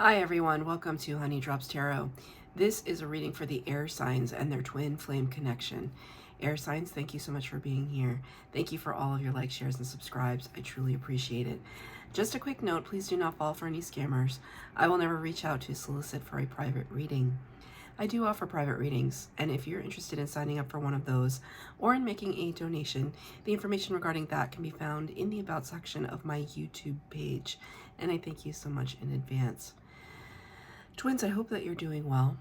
Hi everyone, welcome to Honey Drops Tarot. This is a reading for the air signs and their twin flame connection. Air signs, thank you so much for being here. Thank you for all of your likes, shares, and subscribes. I truly appreciate it. Just a quick note, please do not fall for any scammers. I will never reach out to solicit for a private reading. I do offer private readings, and if you're interested in signing up for one of those or in making a donation, the information regarding that can be found in the About section of my YouTube page, and I thank you so much in advance. Twins, I hope that you're doing well.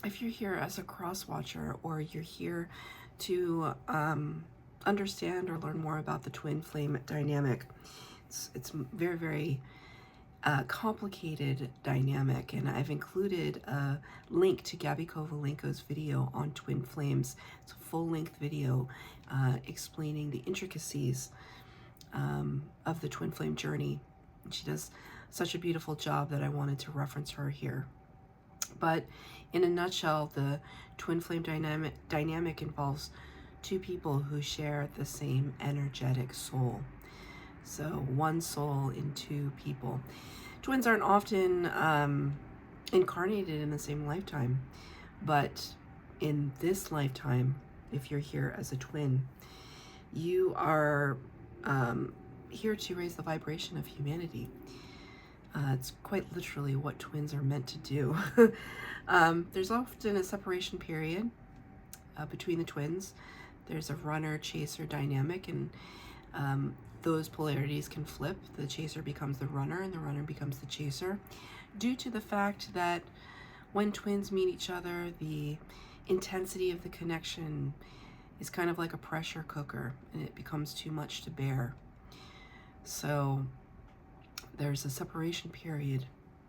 If you're here as a cross watcher or you're here to understand or learn more about the twin flame dynamic, it's very, very complicated dynamic, and I've included a link to Gabi Kovalenko's video on twin flames. It's a full-length video explaining the intricacies of the twin flame journey. And she does such a beautiful job that I wanted to reference her here. But in a nutshell, the twin flame dynamic involves two people who share the same energetic soul. So one soul in two people. Twins aren't often incarnated in the same lifetime, but in this lifetime, if you're here as a twin, you are here to raise the vibration of humanity. It's quite literally what twins are meant to do. There's often a separation period between the twins. There's a runner-chaser dynamic, and those polarities can flip. The chaser becomes the runner, and the runner becomes the chaser, due to the fact that when twins meet each other, the intensity of the connection is kind of like a pressure cooker, and it becomes too much to bear. So there's a separation period,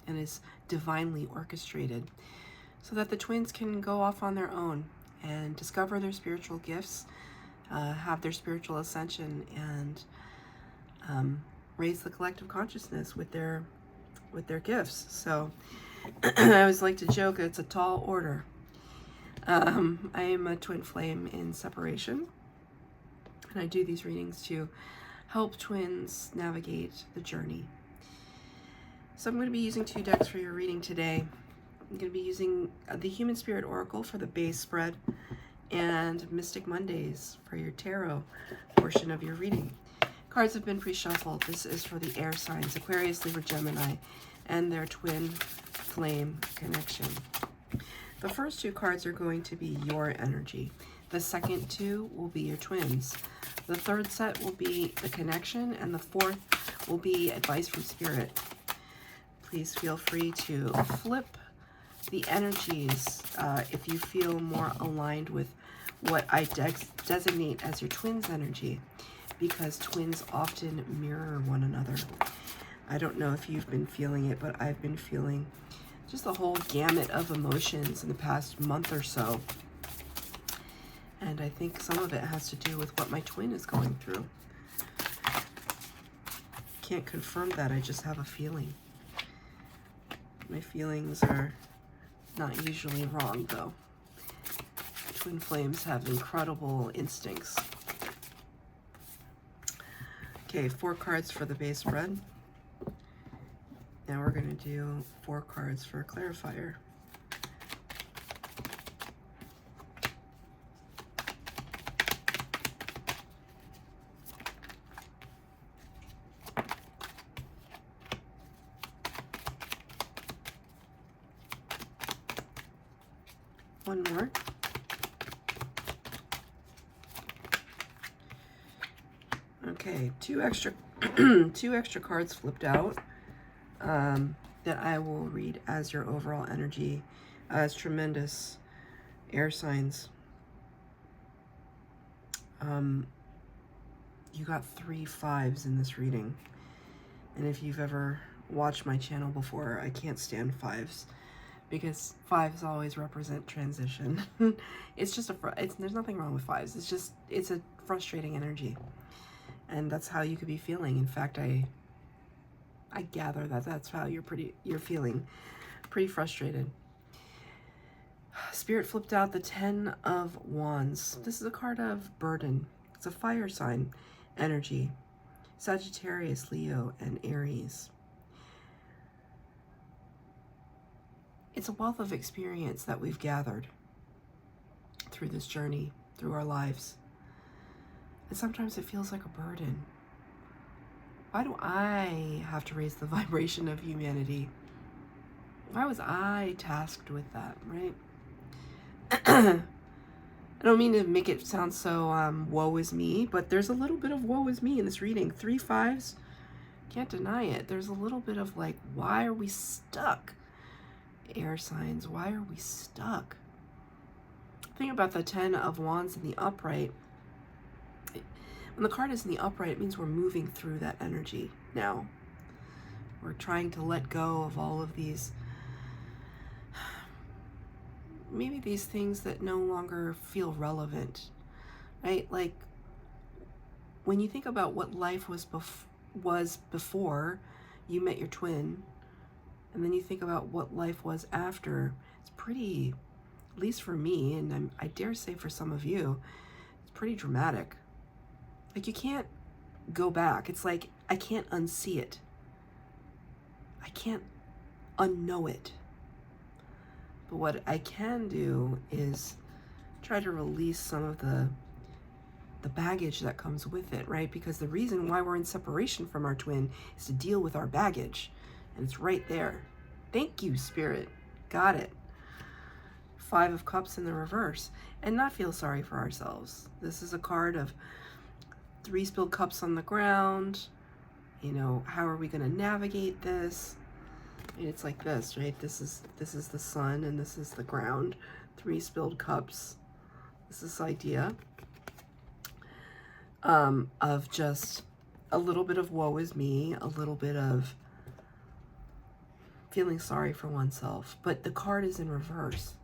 and is divinely orchestrated so that the twins can go off on their own and discover their spiritual gifts, have their spiritual ascension, and raise the collective consciousness with their gifts. So I always like to joke, it's a tall order. I am a twin flame in separation, and I do these readings to help twins navigate the journey. So I'm going to be using two decks for your reading today. I'm going to be using the Human Spirit Oracle for the base spread and Mystic Mondays for your tarot portion of your reading. Cards have been pre-shuffled. This is for the air signs, Aquarius, Libra, Gemini, and their twin flame connection. The first two cards are going to be your energy. The second two will be your twins. The third set will be the connection, and the fourth will be advice from Spirit. Please feel free to flip the energies if you feel more aligned with what I designate as your twins energy, because twins often mirror one another. I don't know if you've been feeling it, but I've been feeling just a whole gamut of emotions in the past month or so. And I think some of it has to do with what my twin is going through. Can't confirm that, I just have a feeling. My feelings are not usually wrong, though. Twin flames have incredible instincts. Okay, 4 cards for the base spread. Now we're going to do 4 cards for a clarifier. One more. Okay, two extra cards flipped out that I will read as your overall energy, as tremendous air signs. You got 3 5s in this reading, and if you've ever watched my channel before, I can't stand 5s. Because 5s always represent transition. It's just there's nothing wrong with 5s. It's a frustrating energy. And that's how you could be feeling. In fact, I gather that that's how you're feeling. Pretty frustrated. Spirit flipped out the 10 of Wands. This is a card of burden. It's a fire sign energy. Sagittarius, Leo, and Aries. it's a wealth of experience that we've gathered through this journey, through our lives. And sometimes it feels like a burden. Why do I have to raise the vibration of humanity? Why was I tasked with that, right? I don't mean to make it sound so woe is me, but there's a little bit of woe is me in this reading. 3 5s, can't deny it. There's a little bit of like, why are we stuck? Air signs, why are we stuck? Think about the 10 of Wands in the upright. When the card is in the upright, it means we're moving through that energy now. We're trying to let go of all of these, maybe these things that no longer feel relevant, right? Like when you think about what life was before you met your twin, and then you think about what life was after, it's pretty, at least for me, and I dare say for some of you, it's pretty dramatic. Like you can't go back. It's like, I can't unsee it. I can't unknow it. But what I can do is try to release some of the baggage that comes with it, right? Because the reason why we're in separation from our twin is to deal with our baggage. And it's right there. Thank you, Spirit. Got it. 5 of Cups in the reverse. And not feel sorry for ourselves. This is a card of 3 spilled cups on the ground. You know, how are we going to navigate this? And it's like this, right? This is the sun and this is the ground. 3 spilled cups. This is this idea of just a little bit of woe is me, a little bit of feeling sorry for oneself. But the card is in reverse.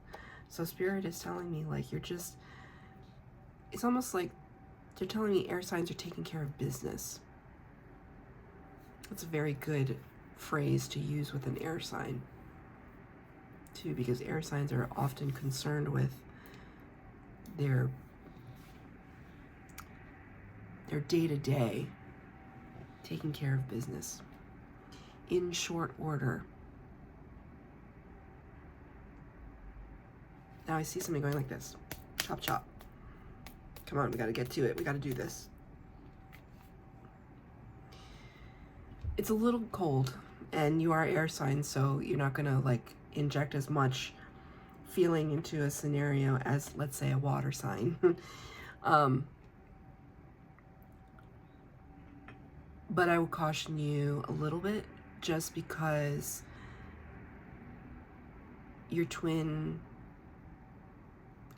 So Spirit is telling me, like, you're just, it's almost like they're telling me air signs are taking care of business. That's a very good phrase to use with an air sign, too, because air signs are often concerned with their day-to-day, taking care of business in short order. Now I see something going like this. Chop, chop. Come on, we got to get to it. We got to do this. It's a little cold, and you are air signs, so you're not going to, like, inject as much feeling into a scenario as, let's say, a water sign. But I would caution you a little bit, just because your twin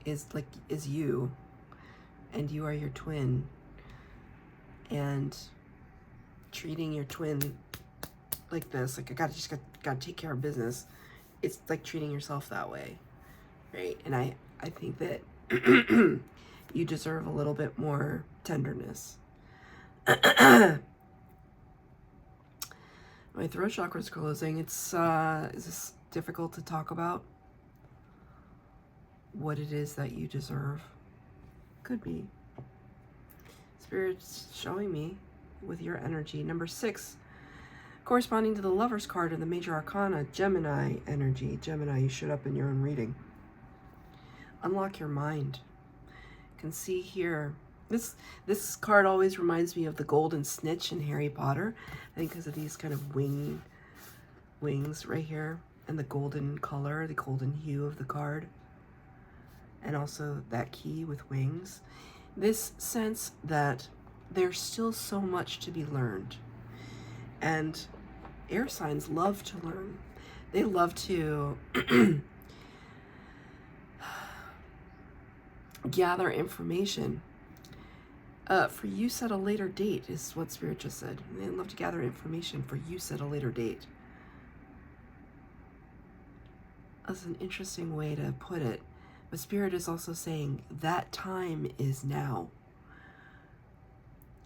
is you, and you are your twin, and treating your twin like this, like, I gotta take care of business, it's like treating yourself that way, right? And I think that you deserve a little bit more tenderness. My throat chakra is closing. Is this difficult to talk about? What it is that you deserve? Could be. Spirit's showing me with your energy. Number 6, corresponding to the Lover's card in the Major Arcana, Gemini energy. Gemini, you showed up in your own reading. Unlock your mind. You can see here, this card always reminds me of the golden snitch in Harry Potter. I think because of these kind of wings right here, and the golden color, the golden hue of the card, and also that key with wings. This sense that there's still so much to be learned. And air signs love to learn. They love to gather information. For use at a later date is what Spirit just said. They love to gather information for use at a later date. That's an interesting way to put it. But Spirit is also saying that time is now.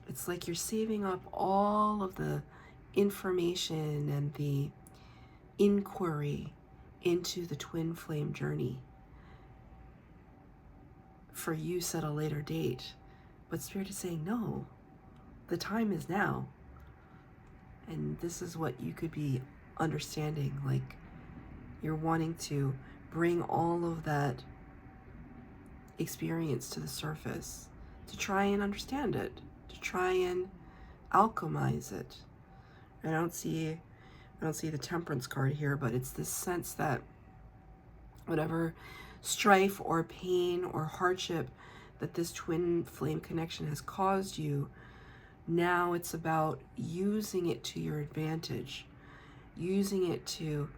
It's like you're saving up all of the information and the inquiry into the twin flame journey for use at a later date. But Spirit is saying, no, the time is now. And this is what you could be understanding, like, You're wanting to bring all of that experience to the surface, to try and understand it, to try and alchemize it. I don't see the Temperance card here, but it's this sense that whatever strife or pain or hardship that this twin flame connection has caused you, now it's about using it to your advantage, using it to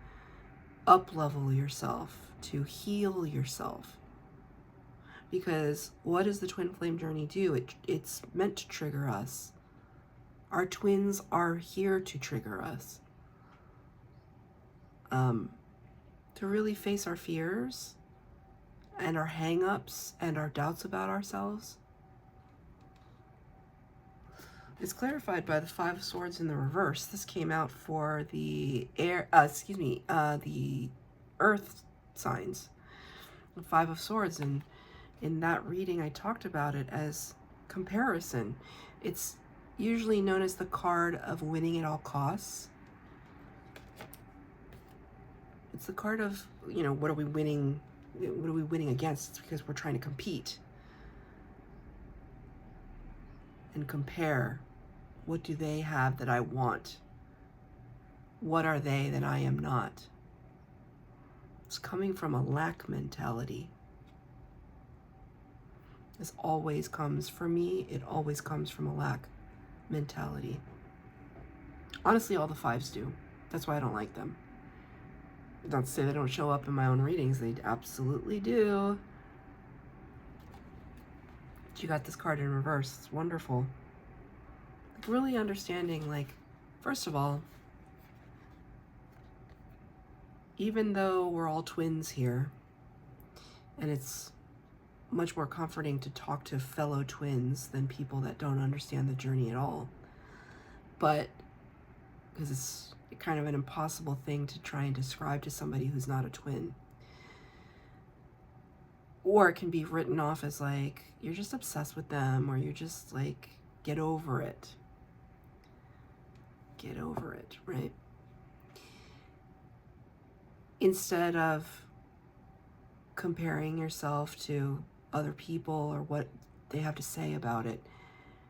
up-level yourself, to heal yourself. Because what does the twin flame journey do? It's meant to trigger us. Our twins are here to trigger us. To really face our fears and our hang-ups and our doubts about ourselves. It's clarified by the Five of Swords in the reverse. This came out for the the earth signs. The Five of Swords, and in that reading I talked about it as comparison. It's usually known as the card of winning at all costs. It's the card of, what are we winning? What are we winning against? It's because we're trying to compete and compare. What do they have that I want? What are they that I am not? It's coming from a lack mentality. This always comes, for me, it always comes from a lack mentality. Honestly, all the fives do. That's why I don't like them. Not to say they don't show up in my own readings. They absolutely do. But you got this card in reverse. It's wonderful. Like, really understanding, like, first of all, even though we're all twins here, and it's much more comforting to talk to fellow twins than people that don't understand the journey at all. But, because it's kind of an impossible thing to try and describe to somebody who's not a twin. Or it can be written off as like, you're just obsessed with them, or you're just like, get over it. Get over it, right? Instead of comparing yourself to other people or what they have to say about it,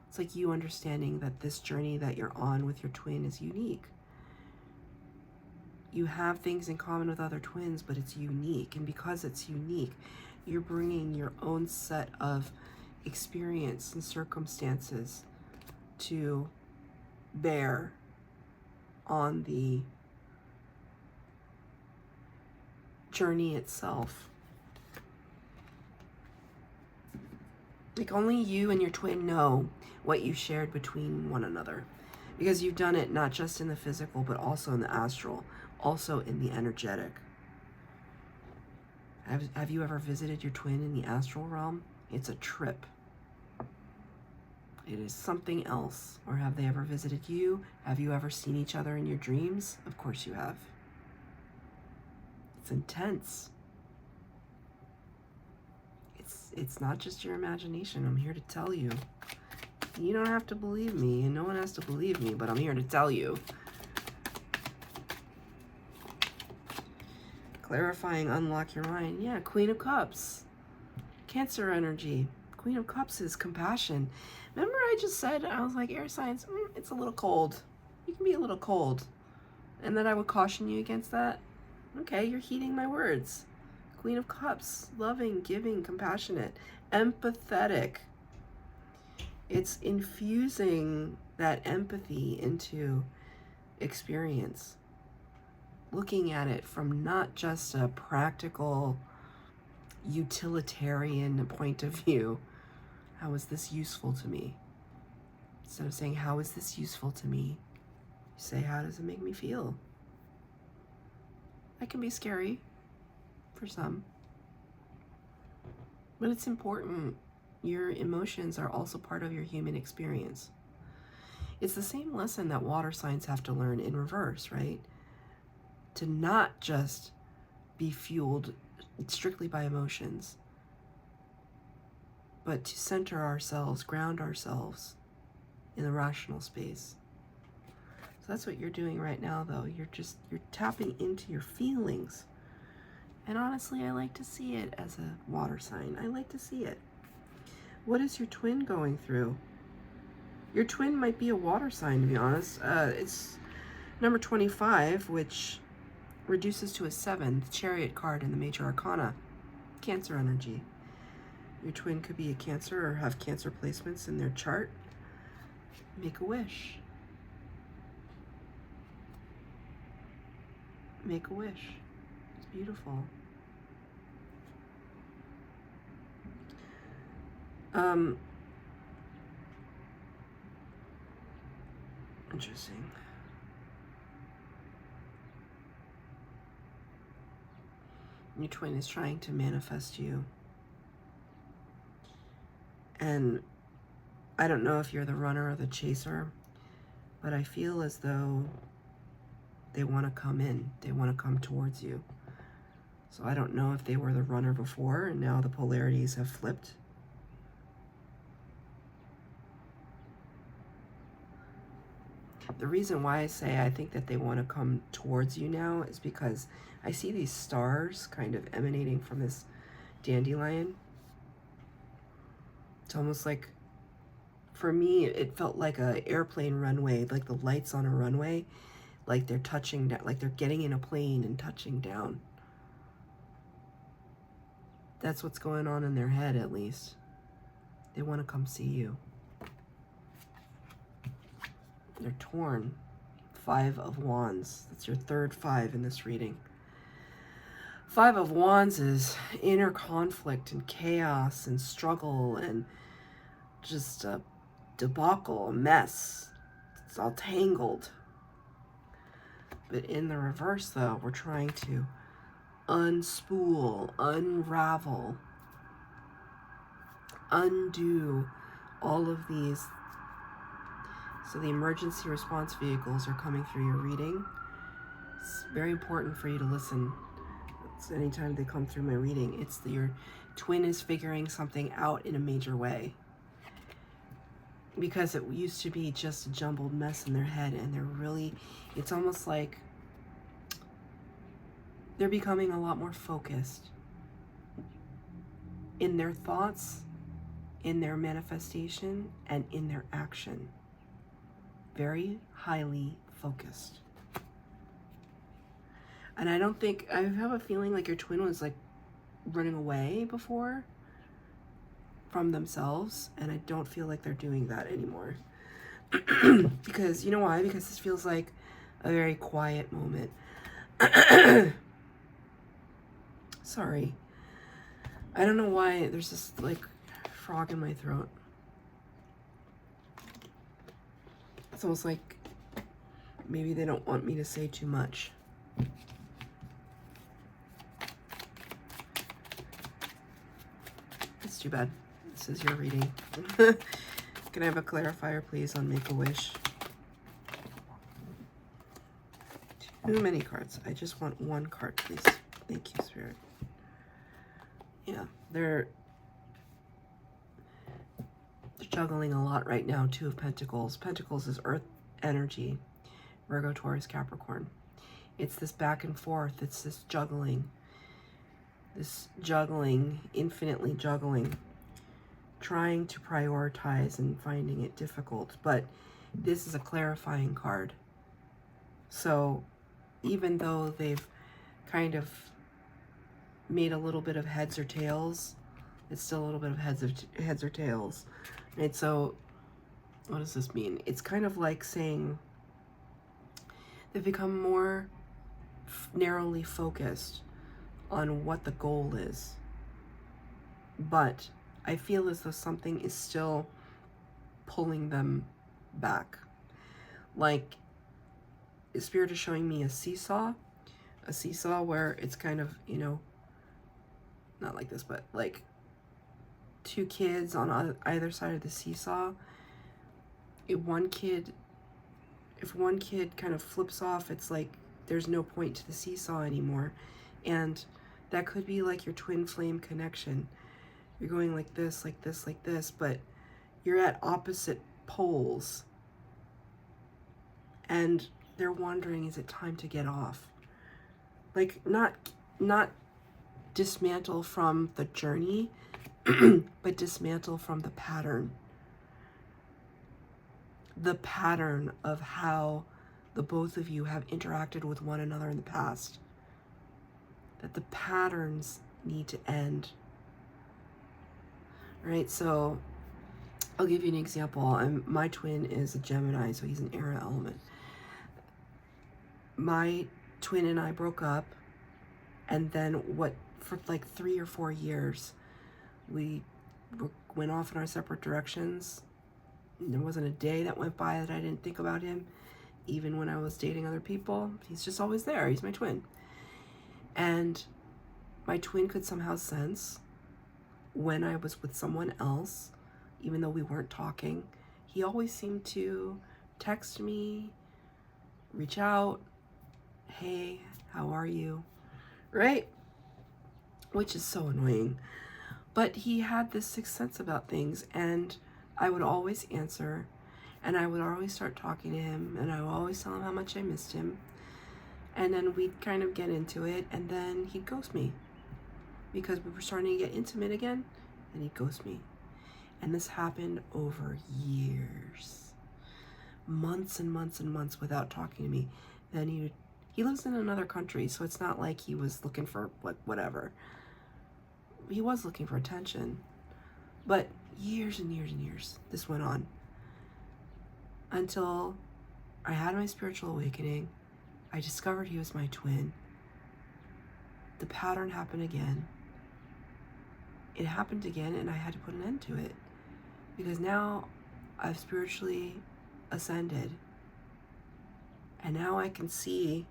it's like you understanding that this journey that you're on with your twin is unique. You have things in common with other twins, but it's unique. And because it's unique, you're bringing your own set of experience and circumstances to bear on the journey itself. Like, only you and your twin know what you shared between one another, because you've done it not just in the physical, but also in the astral, also in the energetic. Have you ever visited your twin in the astral realm? It's a trip. It is something else. Or have they ever visited you? Have you ever seen each other in your dreams? Of course you have. It's intense. It's not just your imagination. I'm here to tell you. You don't have to believe me, and no one has to believe me, but I'm here to tell you. Clarifying, unlock your mind. Yeah, Queen of Cups. Cancer energy. Queen of Cups is compassion. Remember I just said, I was like, air signs, it's a little cold. You can be a little cold. And then I would caution you against that. Okay, you're heeding my words. Queen of Cups, loving, giving, compassionate, empathetic. It's infusing that empathy into experience. Looking at it from not just a practical, utilitarian point of view. How is this useful to me? Instead of saying, how is this useful to me? You say, how does it make me feel? That can be scary for some. But it's important. Your emotions are also part of your human experience. It's the same lesson that water signs have to learn in reverse, right? To not just be fueled strictly by emotions, but to center ourselves, ground ourselves in the rational space. So that's what you're doing right now, though. You're tapping into your feelings And honestly, I like to see it as a water sign. I like to see it. What is your twin going through? Your twin might be a water sign, to be honest. It's number 25, which reduces to a 7, the Chariot card in the Major Arcana. Cancer energy. Your twin could be a Cancer or have Cancer placements in their chart. Make a wish. Make a wish. It's beautiful. Interesting. Your twin is trying to manifest you. And I don't know if you're the runner or the chaser, but I feel as though they want to come in. They want to come towards you. So I don't know if they were the runner before and now the polarities have flipped. The reason why I say I think that they want to come towards you now is because I see these stars kind of emanating from this dandelion. It's almost like, for me, it felt like an airplane runway, like the lights on a runway, like they're touching down, like they're getting in a plane and touching down. That's what's going on in their head, at least. They want to come see you. They're torn. 5 of Wands. That's your third 5 in this reading. 5 of Wands is inner conflict and chaos and struggle and just a debacle, a mess. It's all tangled. But in the reverse, though, we're trying to unspool, unravel, undo all of these. So the emergency response vehicles are coming through your reading. It's very important for you to listen. It's anytime they come through my reading, it's your twin is figuring something out in a major way. Because it used to be just a jumbled mess in their head, and they're really, it's almost like they're becoming a lot more focused in their thoughts, in their manifestation, and in their action. Very highly focused. And I don't think, I have a feeling like your twin was like running away before from themselves, and I don't feel like they're doing that anymore. Because, you know why? Because this feels like a very quiet moment. Sorry. I don't know why there's this like frog in my throat. It's almost like maybe they don't want me to say too much. It's too bad. This is your reading. Can I have a clarifier, please, on Make-A-Wish? Too many cards. I just want one card, please. Thank you, Spirit. Yeah, they're juggling a lot right now. 2 of Pentacles. Pentacles is earth energy. Virgo, Taurus, Capricorn. It's this back and forth. It's this juggling. This juggling, infinitely juggling. Trying to prioritize and finding it difficult. But this is a clarifying card. So even though they've kind of made a little bit of heads or tails, it's still a little bit of heads or tails. Right? So what does this mean? It's kind of like saying they've become more narrowly focused on what the goal is. But I feel as though something is still pulling them back. Like, Spirit is showing me a seesaw where it's kind of, you know, not like this, but like 2 kids on either side of the seesaw. If one kid kind of flips off, it's like there's no point to the seesaw anymore. And that could be like your twin flame connection. You're going like this, like this, like this, but you're at opposite poles. And they're wondering, is it time to get off? Like, not dismantle from the journey, but dismantle from the pattern. The pattern of how the both of you have interacted with one another in the past. That the patterns need to end. Right? So I'll give you an example. My twin is a Gemini, so he's an air element. My twin and I broke up, and then for like 3 or 4 years, we went off in our separate directions. There wasn't a day that went by that I didn't think about him. Even when I was dating other people, he's just always there. He's my twin. And my twin could somehow sense when I was with someone else, even though we weren't talking. He always seemed to text me, reach out, hey, how are you? Right? Which is so annoying. But he had this sixth sense about things, and I would always answer, and I would always start talking to him, and I would always tell him how much I missed him. And then we'd kind of get into it, and then he'd ghost me. Because we were starting to get intimate again, and he'd ghost me. And this happened over years. Months and months and months without talking to me. Then he lives in another country, so it's not like he was looking for whatever. He was looking for attention. But years and years and years, this went on. Until I had my spiritual awakening. I discovered he was my twin. The pattern happened again. It happened again, and I had to put an end to it. Because now I've spiritually ascended. And now I can see,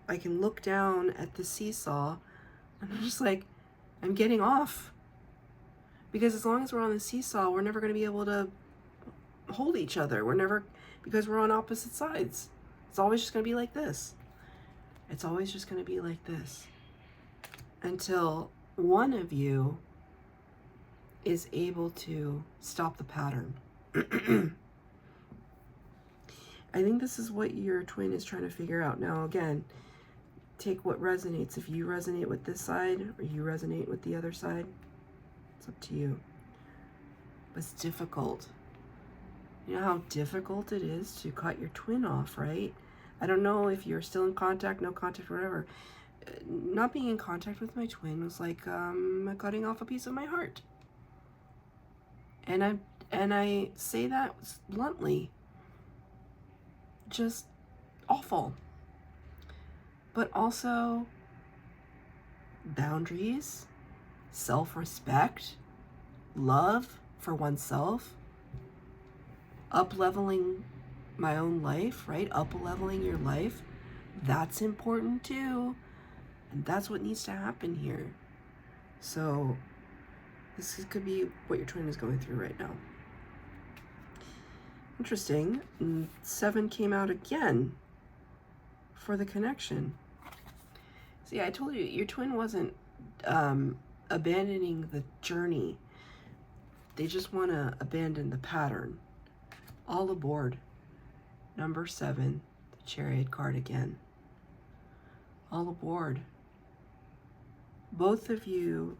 I can look down at the seesaw, and I'm just like, I'm getting off. Because as long as we're on the seesaw, we're never going to be able to hold each other. Because we're on opposite sides. It's always just going to be like this. It's always just going to be like this. Until one of you is able to stop the pattern. I think this is what your twin is trying to figure out. Now, again, take what resonates. If you resonate with this side or you resonate with the other side, it's up to you. But it's difficult. You know how difficult it is to cut your twin off, right? I don't know if you're still in contact, no contact, whatever. Not being in contact with my twin was like cutting off a piece of my heart. And I say that bluntly. Just awful. But also boundaries, self-respect, love for oneself, up-leveling my own life, right? Up-leveling your life. That's important too. And that's what needs to happen here. So this could be what your twin is going through right now. Interesting. 7 came out again for the connection. See, I told you, your twin wasn't abandoning the journey. They just want to abandon the pattern. All aboard. Number 7, the Chariot card again. All aboard. Both of you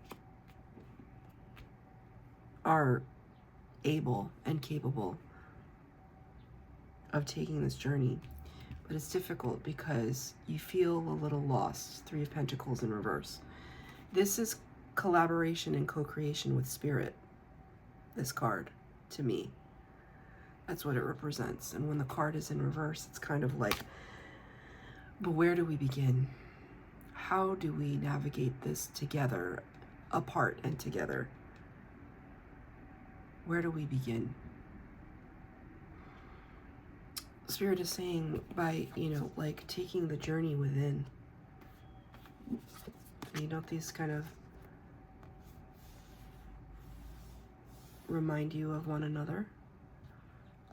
are able and capable of taking this journey, but it's difficult because you feel a little lost. 3 of Pentacles in reverse. This is collaboration and co-creation with spirit, this card, to me. That's what it represents. And when the card is in reverse, it's kind of like, but where do we begin? How do we navigate this together, apart and together? Where do we begin? Spirit is saying by, like taking the journey within. These kind of remind you of one another.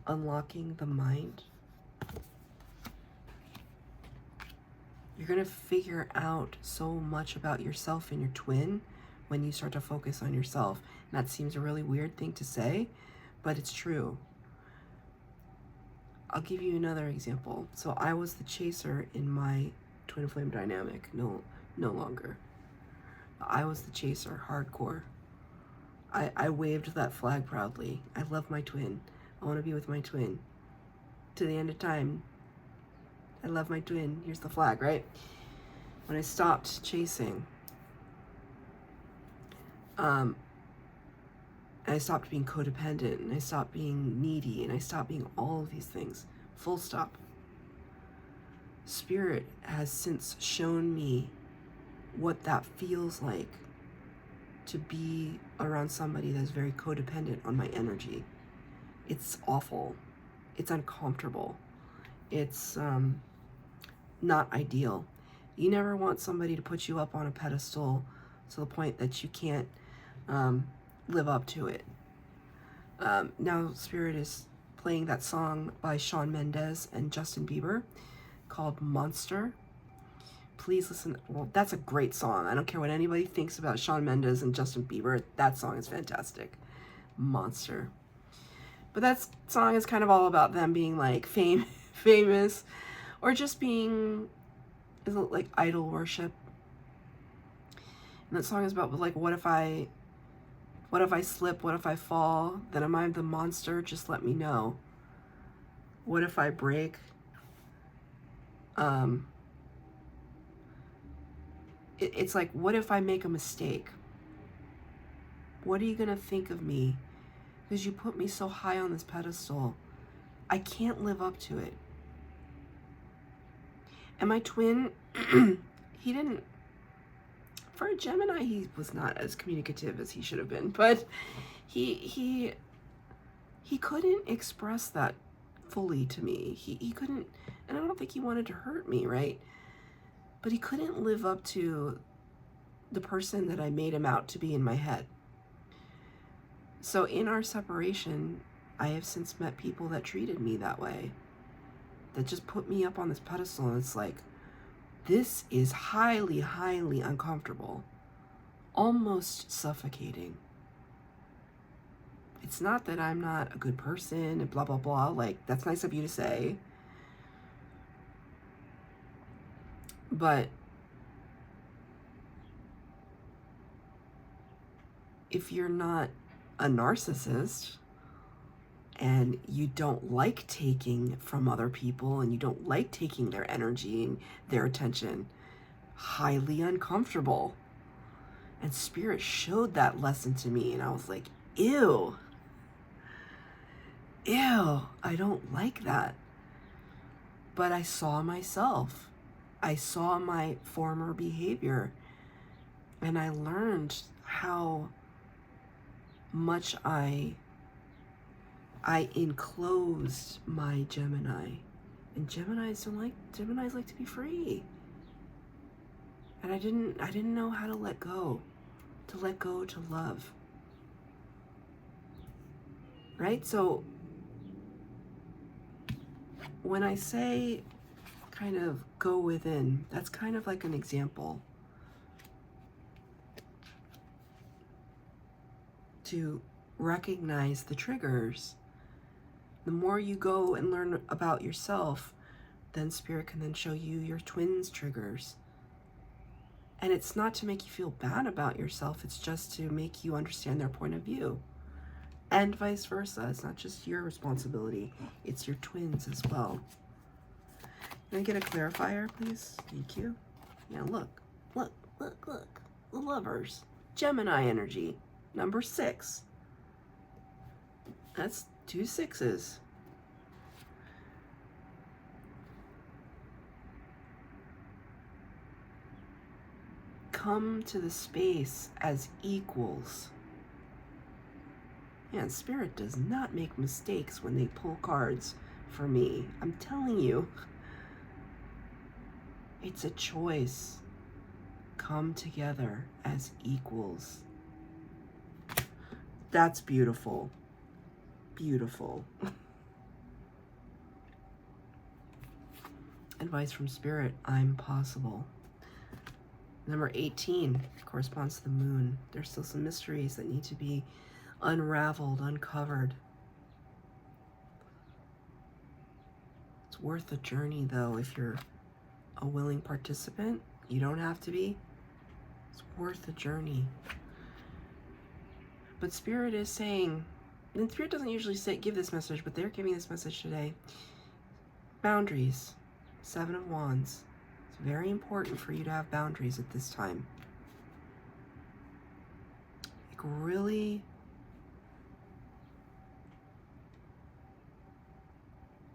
Unlocking the mind. You're going to figure out so much about yourself and your twin when you start to focus on yourself. And that seems a really weird thing to say, but it's true. I'll give you another example. So I was the chaser in my twin flame dynamic, no longer. I was the chaser, hardcore. I waved that flag proudly. I love my twin. I want to be with my twin. To the end of time. I love my twin. Here's the flag, right? When I stopped chasing, and I stopped being codependent, and I stopped being needy, and I stopped being all of these things. Full stop. Spirit has since shown me what that feels like to be around somebody that's very codependent on my energy. It's awful. It's uncomfortable. It's not ideal. You never want somebody to put you up on a pedestal to the point that you can't live up to it. Now Spirit is playing that song by Shawn Mendes and Justin Bieber called Monster. Please listen. Well, that's a great song. I don't care what anybody thinks about Shawn Mendes and Justin Bieber. That song is fantastic. Monster. But that song is kind of all about them being like famous, or just being, is it like idol worship? And that song is about like, what if I slip? What if I fall? Then am I the monster? Just let me know. What if I break? It's like, what if I make a mistake? What are you gonna think of me? Because you put me so high on this pedestal. I can't live up to it. And my twin, he didn't, for a Gemini, he was not as communicative as he should have been, but he couldn't express that fully to me. He couldn't, and I don't think he wanted to hurt me, right? But he couldn't live up to the person that I made him out to be in my head. So in our separation, I have since met people that treated me that way, that just put me up on this pedestal, and it's like, this is highly, highly uncomfortable, almost suffocating. It's not that I'm not a good person and blah, blah, blah. Like, that's nice of you to say. But if you're not a narcissist and you don't like taking from other people and you don't like taking their energy and their attention, highly uncomfortable. And Spirit showed that lesson to me, and I was like, ew, I don't like that. But I saw myself. I saw my former behavior, and I learned how much I enclosed my Gemini. And Geminis like to be free. And I didn't know how to let go to love. Right? So when I say kind of go within, that's kind of like an example to recognize the triggers. The more you go and learn about yourself, then Spirit can then show you your twin's triggers. And it's not to make you feel bad about yourself, it's just to make you understand their point of view. And vice versa. It's not just your responsibility, it's your twins as well. Can I get a clarifier, please? Thank you. Now look. The lovers. Gemini energy. Number 6. That's 2 6s. Come to the space as equals. And Spirit does not make mistakes when they pull cards for me. I'm telling you. It's a choice. Come together as equals. That's beautiful. Beautiful. Advice from Spirit, I'm possible. Number 18 corresponds to the moon. There's still some mysteries that need to be unraveled, uncovered. It's worth the journey, though, if you're a willing participant. You don't have to be. It's worth the journey. But Spirit is saying, and Spirit doesn't usually give this message, but they're giving this message today. Boundaries. 7 of Wands. It's very important for you to have boundaries at this time. Like, really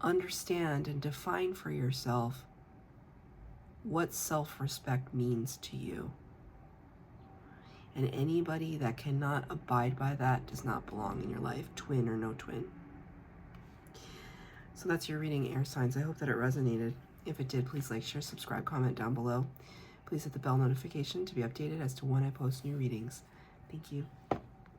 understand and define for yourself what self-respect means to you. And anybody that cannot abide by that does not belong in your life, twin or no twin. So that's your reading, air signs. I hope that it resonated. If it did, please like, share, subscribe, comment down below. Please hit the bell notification to be updated as to when I post new readings. Thank you.